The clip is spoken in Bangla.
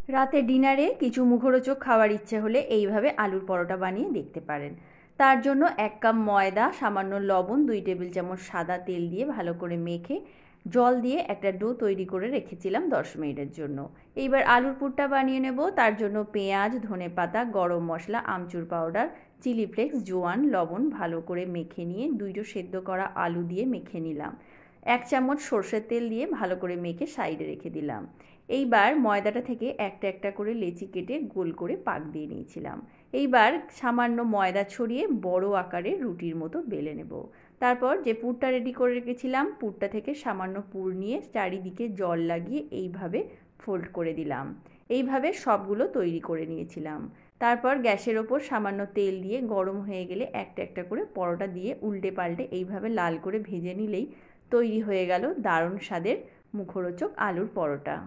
রাতে ডিনারে কিছু মুখরোচক খাওয়ার ইচ্ছে হলে এইভাবে আলুর পরোটা বানিয়ে দেখতে পারেন। তার জন্য 1 কাপ ময়দা, সামান্য লবণ, 2 টেবিল চামচ সাদা তেল দিয়ে ভালো করে মেখে জল দিয়ে একটা ডো তৈরি করে রেখেছিলাম 10 মিনিটের জন্য। এইবার আলুর পুরটা বানিয়ে নেব। তার জন্য পেঁয়াজ, ধনেপাতা, গরম মশলা, আমচুর পাউডার, চিলি ফ্লেক্স, জোয়ান, লবণ ভালো করে মেখে নিয়ে 2টো সেদ্ধ করা আলু দিয়ে মেখে নিলাম। 1 চামচ সর্ষের তেল দিয়ে ভালো করে মেখে সাইডে রেখে দিলাম। এইবার ময়দাটা থেকে একটা একটা করে লেচি কেটে গোল করে পাক দিয়ে নিয়েছিলাম। এইবার সামান্য ময়দা ছড়িয়ে বড় আকারে রুটির মতো বেলে নেব। তারপর যে পুরটা রেডি করে রেখেছিলাম, পুরটা থেকে সামান্য পুর নিয়ে চারিদিকে জল লাগিয়ে এইভাবে ফোল্ড করে দিলাম। এইভাবে সবগুলো তৈরি করে নিয়েছিলাম। তারপর গ্যাসের ওপর সামান্য তেল দিয়ে গরম হয়ে গেলে একটা একটা করে পরোটা দিয়ে উল্টে পাল্টে এইভাবে লাল করে ভেজে নিলেই তৈরি হয়ে গেল দারুণ স্বাদের মুখরোচক আলুর পরোটা।